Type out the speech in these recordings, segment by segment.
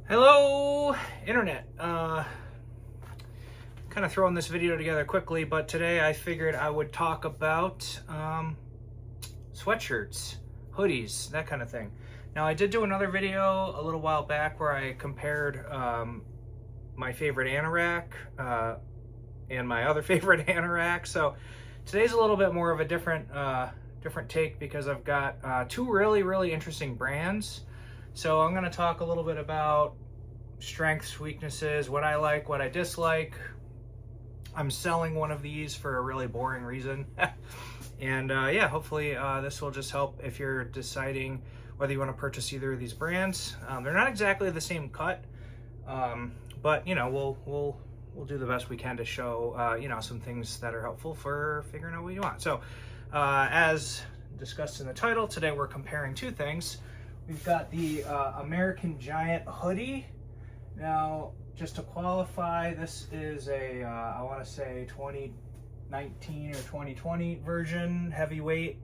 Hello, Internet. Kind of throwing this video together quickly, but today I figured I would talk about sweatshirts, hoodies, that kind of thing. Now, I did do another video a little while back where I compared my favorite anorak and my other favorite anorak. So today's a little bit more of a different take because I've got two really interesting brands. So I'm going to talk a little bit about strengths, weaknesses, what I like, what I dislike. I'm selling one of these for a really boring reason. And yeah, hopefully this will just help if you're deciding whether you want to purchase either of these brands. They're not exactly the same cut, but you know, we'll do the best we can to show you know, some things that are helpful for figuring out what you want. So as discussed in the title, today we're comparing two things. We've got the American Giant hoodie. Now, just to qualify, this is a, I want to say 2019 or 2020 version, heavyweight.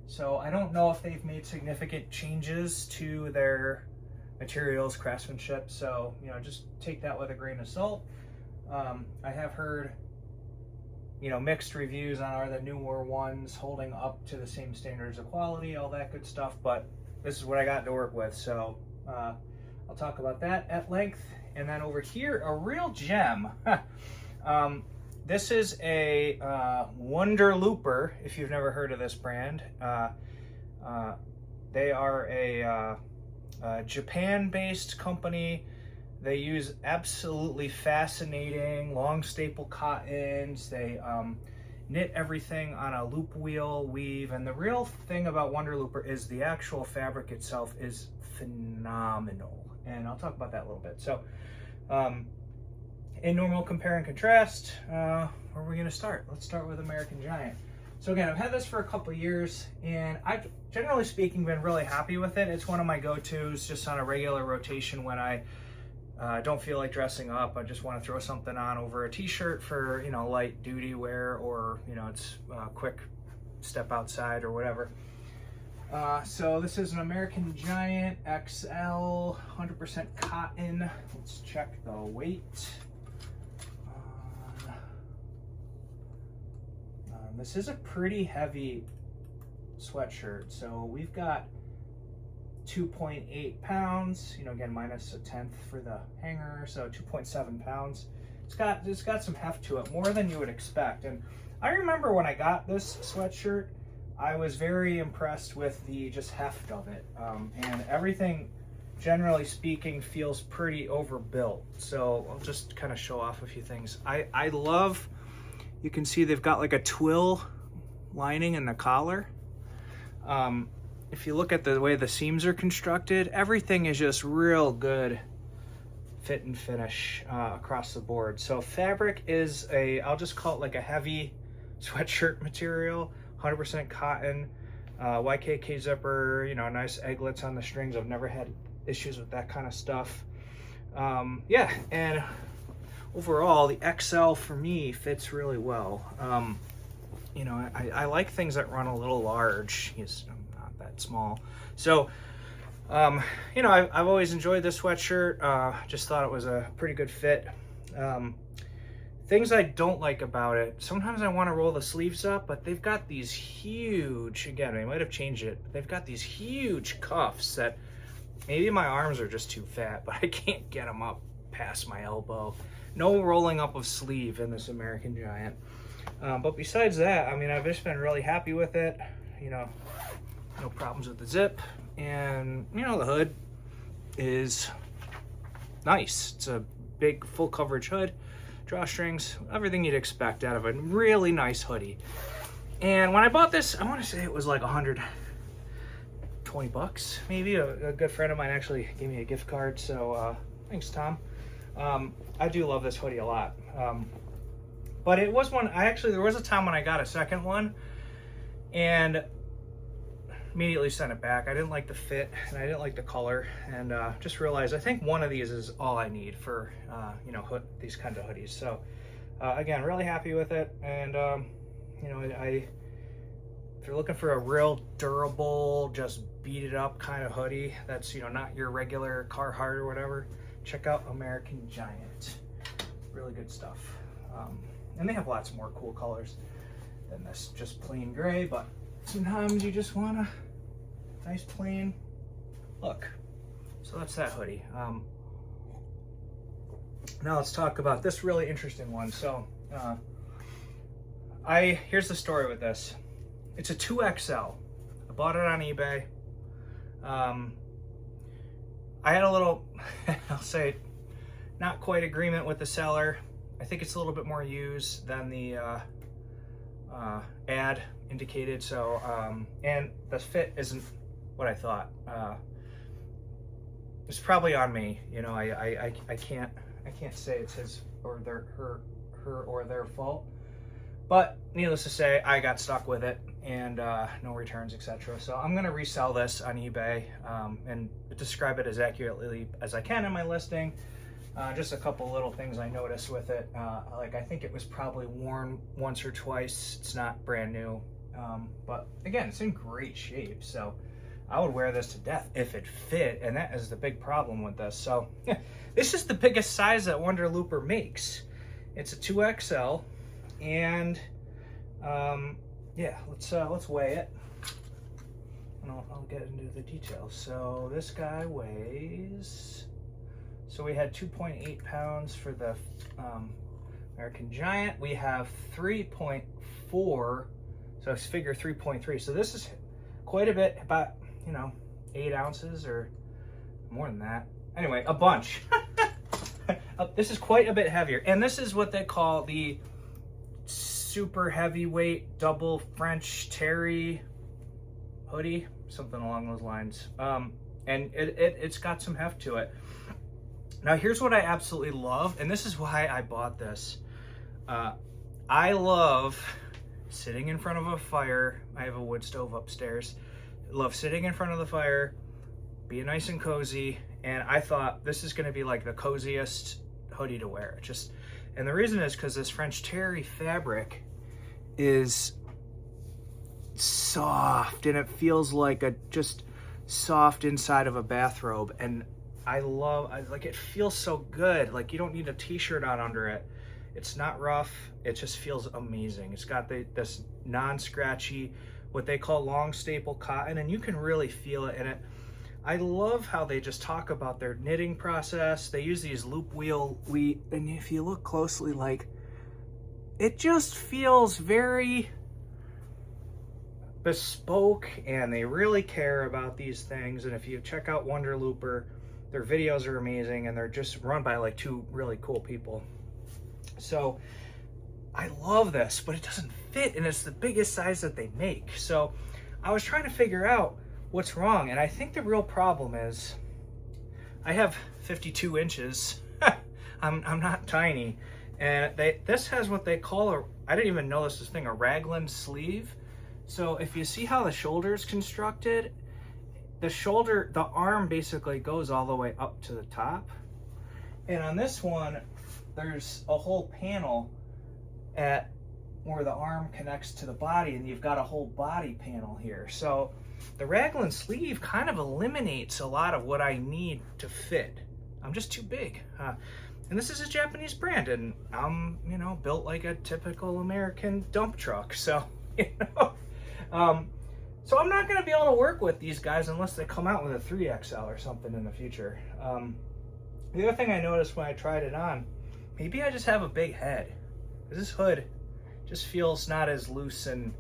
So I don't know if they've made significant changes to their materials, craftsmanship. So, you know, just take that with a grain of salt. I have heard, you know, mixed reviews on are the newer ones holding up to the same standards of quality, all that good stuff. But this is what I got to work with, so I'll talk about that at length. And then over here, a real gem. This is a Wonderlooper, if you've never heard of this brand. They are a Japan-based company. They use absolutely fascinating long staple cottons. They knit everything on a loop wheel weave, and the real thing about Wonderlooper is the actual fabric itself is phenomenal, and I'll talk about that a little bit. So in normal compare and contrast, where are we going to start? Let's start with American Giant. So again, I've had this for a couple years, and I've generally speaking been really happy with it. It's one of my go-tos just on a regular rotation when I don't feel like dressing up. I just want to throw something on over a t-shirt for, you know, light duty wear, or, you know, it's a quick step outside or whatever. So this is an American Giant XL, 100% cotton. Let's check the weight. This is a pretty heavy sweatshirt. So we've got 2.8 pounds, you know, again, minus a tenth for the hanger, so 2.7 pounds. It's got some heft to it, more than you would expect. And I remember when I got this sweatshirt, I was very impressed with the just heft of it. And everything, generally speaking, feels pretty overbuilt. So I'll just kind of show off a few things. I love, you can see they've got like a twill lining in the collar. If you look at the way the seams are constructed, everything is just real good fit and finish across the board. So fabric is I'll just call it like a heavy sweatshirt material, 100% cotton, YKK zipper, you know, nice egglets on the strings. I've never had issues with that kind of stuff. Yeah, and overall, the XL for me fits really well. You know, I like things that run a little large. That small. So you know, I've always enjoyed this sweatshirt. Just thought it was a pretty good fit. Things I don't like about it, sometimes I want to roll the sleeves up, but they've got these huge, again, they might have changed it, but they've got these huge cuffs that maybe my arms are just too fat, but I can't get them up past my elbow. No rolling up of sleeve in this American Giant. But besides that, I mean, I've just been really happy with it. You know, no problems with the zip, and you know, the hood is nice. It's a big full coverage hood, drawstrings, everything you'd expect out of a really nice hoodie. And when I bought this, I want to say it was like 120 bucks maybe. A good friend of mine actually gave me a gift card, so thanks, Tom. I do love this hoodie a lot. But it was one, there was a time when I got a second one and immediately sent it back. I didn't like the fit and I didn't like the color, and just realized I think one of these is all I need for you know, these kinds of hoodies. So again, really happy with it. And you know, if you're looking for a real durable, just beat it up kind of hoodie that's, you know, not your regular Carhartt or whatever, check out American Giant. Really good stuff. And they have lots more cool colors than this just plain gray, but sometimes you just want a nice plain look. So that's that hoodie. Now let's talk about this really interesting one. So here's the story with this. It's a 2XL. I bought it on eBay. I had a little, I'll say, not quite agreement with the seller. I think it's a little bit more used than the ad indicated. So, and the fit isn't what I thought. It's probably on me. You know, I can't say it's his or her or their fault. But needless to say, I got stuck with it, and no returns, etc. So I'm gonna resell this on eBay and describe it as accurately as I can in my listing. Just a couple little things I noticed with it. Like, I think it was probably worn once or twice. It's not brand new, but again, it's in great shape. So I would wear this to death if it fit, and that is the big problem with this. So this is the biggest size that Wonderlooper makes. It's a 2XL. And yeah, let's weigh it, and I'll get into the details. So this guy weighs, so we had 2.8 pounds for the American Giant. We have 3.4, so figure 3.3. So this is quite a bit, about, you know, 8 ounces or more than that. Anyway, a bunch. This is quite a bit heavier, and this is what they call the super heavyweight double French terry hoodie, something along those lines. And it's got some heft to it. Now here's what I absolutely love, and this is why I bought this. I love sitting in front of a fire. I have a wood stove upstairs. I love sitting in front of the fire, being nice and cozy, and I thought this is gonna be like the coziest hoodie to wear. And the reason is because this French terry fabric is soft, and it feels like a just soft inside of a bathrobe. And I like, it feels so good. Like, you don't need a t-shirt on under it. It's not rough. It just feels amazing. It's got this non-scratchy, what they call long staple cotton, and you can really feel it in it. I love how they just talk about their knitting process. They use these loop wheel wheat, and if you look closely, like, it just feels very bespoke, and they really care about these things. And if you check out Wonderlooper, their videos are amazing, and they're just run by like 2 really cool people. So I love this, but it doesn't fit, and it's the biggest size that they make. So I was trying to figure out what's wrong, and I think the real problem is I have 52 inches. I'm not tiny, and this has what they call I didn't even know this was a thing, a raglan sleeve. So if you see how the shoulder is constructed, the arm basically goes all the way up to the top, and on this one there's a whole panel at where the arm connects to the body, and you've got a whole body panel here. So the raglan sleeve kind of eliminates a lot of what I need to fit. I'm just too big. And this is a Japanese brand, and I'm, you know, built like a typical American dump truck. So, you know, so I'm not going to be able to work with these guys unless they come out with a 3XL or something in the future. The other thing I noticed when I tried it on, maybe I just have a big head. This hood just feels not as loose, and,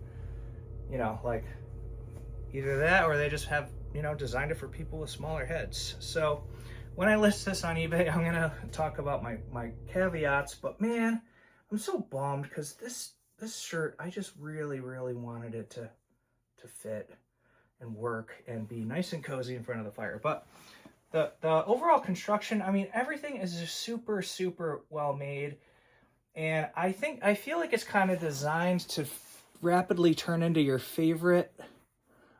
you know, like, either that or they just have, you know, designed it for people with smaller heads. So when I list this on eBay, I'm gonna talk about my caveats, but man, I'm so bummed because this shirt, I just really wanted it to fit and work and be nice and cozy in front of the fire. But the overall construction, I mean, everything is just super well made, and I feel like it's kind of designed to rapidly turn into your favorite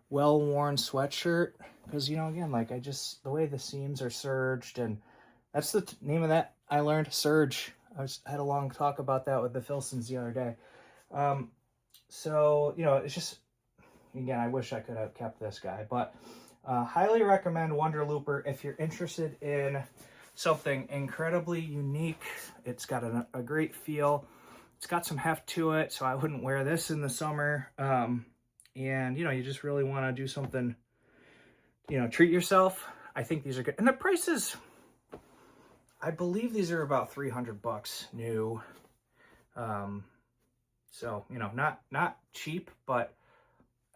well-worn sweatshirt, because, you know, again, like, the way the seams are serged, and that's the name of that, I learned, serge. Had a long talk about that with the Filsons the other day. So, you know, it's just, again, I wish I could have kept this guy, but Highly recommend Wonderlooper if you're interested in something incredibly unique. It's got a great feel. It's got some heft to it, so I wouldn't wear this in the summer. And, you know, you just really want to do something, you know, treat yourself. I think these are good. And the prices, I believe these are about 300 bucks new. So, you know, not cheap, but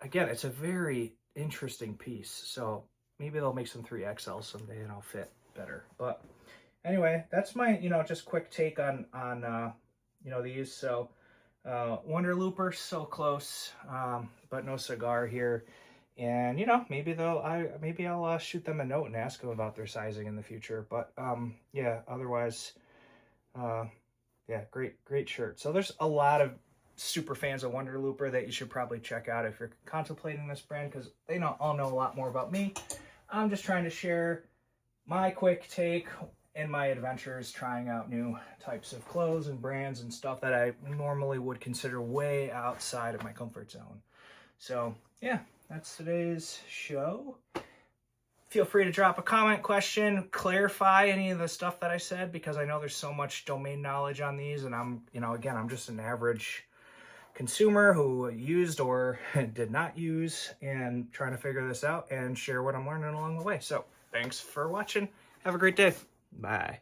again, it's a very interesting piece. So maybe they'll make some 3XL someday and I'll fit better. But anyway, that's my, you know, just quick take on you know, these. So Wonderlooper, so close, but no cigar here. And, you know, maybe I'll shoot them a note and ask them about their sizing in the future. But yeah, otherwise, yeah, great shirt. So there's a lot of super fans of Wonderlooper that you should probably check out if you're contemplating this brand, because they all know a lot more about me. I'm just trying to share my quick take in my adventures trying out new types of clothes and brands and stuff that I normally would consider way outside of my comfort zone. So yeah, that's today's show. Feel free to drop a comment, question, clarify any of the stuff that I said, because I know there's so much domain knowledge on these, and I'm, you know, again, I'm just an average consumer who used or did not use, and trying to figure this out and share what I'm learning along the way. So thanks for watching. Have a great day. Bye.